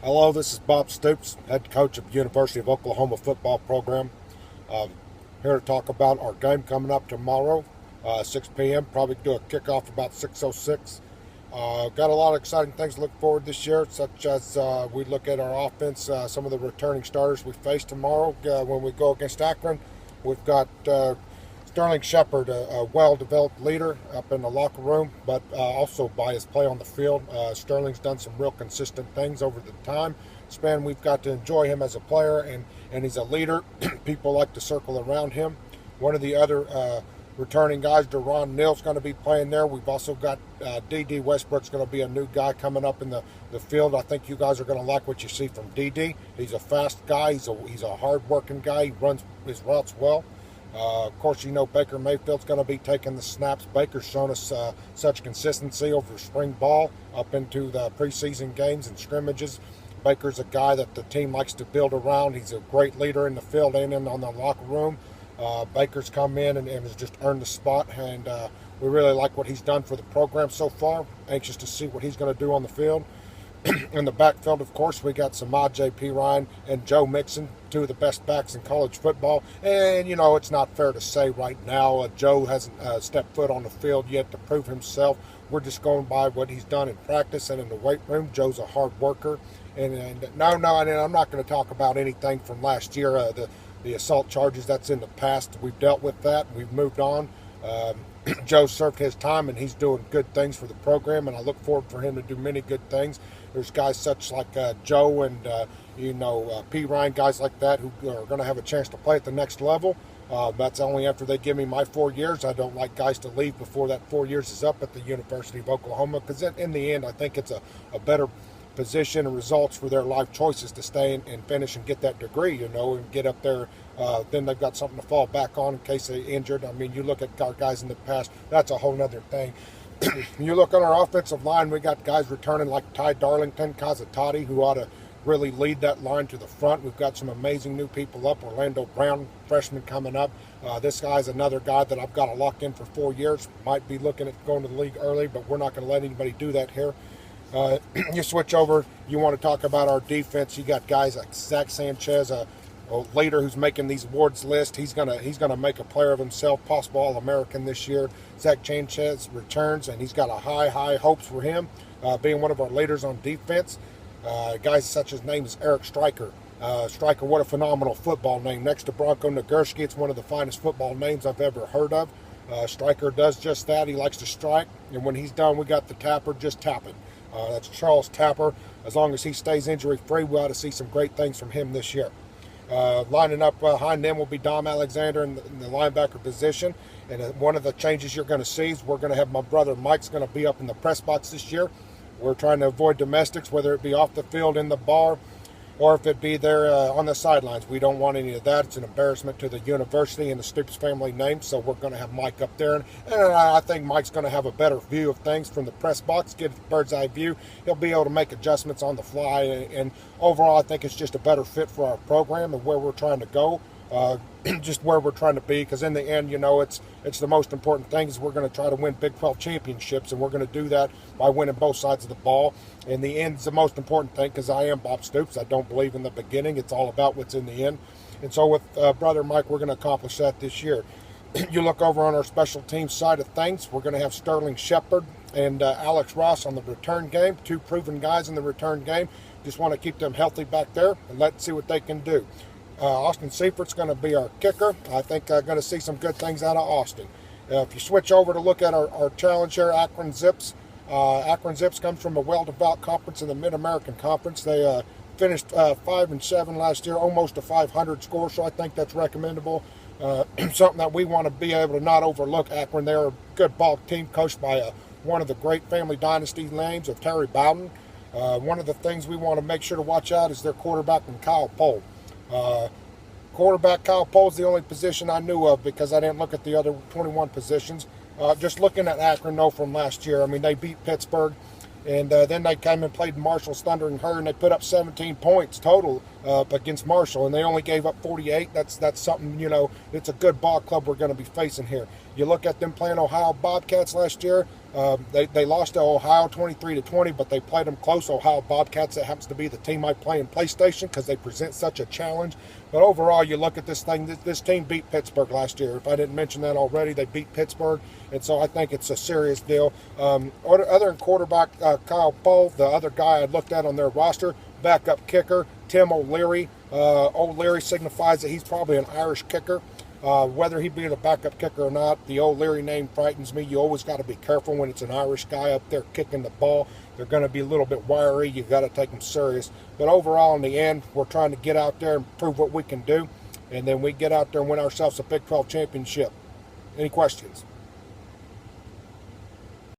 Hello, this is Moe Stoops, head coach of the University of Oklahoma football program. Uh, Here to talk about our game coming up tomorrow, 6 p.m. Probably do a kickoff about 6:06. Got a lot of exciting things to look forward this year, such as we look at our offense, some of the returning starters we face tomorrow when we go against Akron. We've got Sterling Shepard, a well-developed leader up in the locker room, but also by his play on the field. Sterling's done some real consistent things over the time span. We've got to enjoy him as a player, and he's a leader. People like to circle around him. One of the other returning guys, Deron Neal's going to be playing there. We've also got D.D. Westbrook's going to be a new guy coming up in the field. I think you guys are going to like what you see from D.D. He's a fast guy. He's a hard-working guy. He runs his routes well. Of course, you know Baker Mayfield's going to be taking the snaps. Baker's shown us such consistency over spring ball up into the preseason games and scrimmages. Baker's a guy that the team likes to build around. He's a great leader in the field and in on the locker room. Baker's come in and has just earned the spot, and we really like what he's done for the program so far. Anxious to see what he's going to do on the field. In the backfield, of course, we got Samaj P. Ryan and Joe Mixon, two of the best backs in college football. And, you know, it's not fair to say right now Joe hasn't stepped foot on the field yet to prove himself. We're just going by what he's done in practice and in the weight room. Joe's a hard worker. And I'm not going to talk about anything from last year, the assault charges. That's in the past. We've dealt with that. We've moved on. Joe served his time, and he's doing good things for the program, and I look forward for him to do many good things. There's guys such like Joe and P. Ryan, guys like that who are going to have a chance to play at the next level. That's only after they give me my 4 years. I don't like guys to leave before that 4 years is up at the University of Oklahoma, because in the end, I think it's a better position and results for their life choices to stay and finish and get that degree, and get up there. Then they've got something to fall back on in case they're injured. I mean, you look at our guys in the past, that's a whole other thing. You look on our offensive line, we got guys returning like Ty Darlington, Kazatati, who ought to really lead that line to the front. We've got some amazing new people up. Orlando Brown, freshman, coming up. This guy's another guy that I've got to lock in for 4 years. Might be looking at going to the league early, but we're not going to let anybody do that here. You switch over, you want to talk about our defense. You got guys like Zach Sanchez, a leader who's making these awards list. He's gonna make a player of himself, possible All-American this year. Zach Sanchez returns, and he's got a high hopes for him, being one of our leaders on defense. Guys such as name is Eric Stryker. Stryker, what a phenomenal football name. Next to Bronco Nagurski, it's one of the finest football names I've ever heard of. Stryker does just that. He likes to strike, and when he's done, we got the tapper just tapping. That's Charles Tapper. As long as he stays injury-free, we ought to see some great things from him this year. Lining up behind them will be Dom Alexander in the linebacker position. And one of the changes you're going to see is we're going to have my brother Mike's going to be up in the press box this year. We're trying to avoid domestics, whether it be off the field, in the bar, or if it be there on the sidelines. We don't want any of that. It's an embarrassment to the university and the Stoops family name, so we're going to have Mike up there. And I think Mike's going to have a better view of things from the press box, get a bird's eye view. He'll be able to make adjustments on the fly, and overall I think it's just a better fit for our program and where we're trying to go. Just where we're trying to be, because in the end, it's the most important thing is we're going to try to win Big 12 championships, and we're going to do that by winning both sides of the ball. In the end, it's the most important thing, because I am Moe Stoops. I don't believe in the beginning. It's all about what's in the end. And so with Brother Mike, we're going to accomplish that this year. You look over on our special teams side of things, we're going to have Sterling Shepard and Alex Ross on the return game, two proven guys in the return game. Just want to keep them healthy back there and let's see what they can do. Austin Seifert's going to be our kicker. I think I'm going to see some good things out of Austin. If you switch over to look at our challenge here, Akron Zips. Akron Zips comes from a well-developed conference in the Mid-American Conference. They finished 5-7 last year, almost a 500 score, so I think that's recommendable. Something that we want to be able to not overlook. Akron, they're a good ball team coached by one of the great family dynasty names of Terry Bowden. One of the things we want to make sure to watch out is their quarterback, Kyle Pohl. Quarterback Kyle Pohl's the only position I knew of, because I didn't look at the other 21 positions. Just looking at Akron, though, from last year, I mean, they beat Pittsburgh, and then they came and played Marshall's Thunder and Her, and they put up 17 points total against Marshall, and they only gave up 48. That's something, it's a good ball club we're going to be facing here. You look at them playing Ohio Bobcats last year, They lost to Ohio 23-20, but they played them close. Ohio Bobcats, that happens to be the team I play in PlayStation because they present such a challenge. But overall, you look at this thing, this team beat Pittsburgh last year. If I didn't mention that already, they beat Pittsburgh, and so I think it's a serious deal. Other than quarterback Kyle Pohl, the other guy I looked at on their roster, backup kicker Tim O'Leary. O'Leary signifies that he's probably an Irish kicker. Whether he be the backup kicker or not, the O'Leary name frightens me. You always got to be careful when it's an Irish guy up there kicking the ball. They're going to be a little bit wiry. You got to take them serious. But overall, in the end, we're trying to get out there and prove what we can do, and then we get out there and win ourselves a Big 12 championship. Any questions?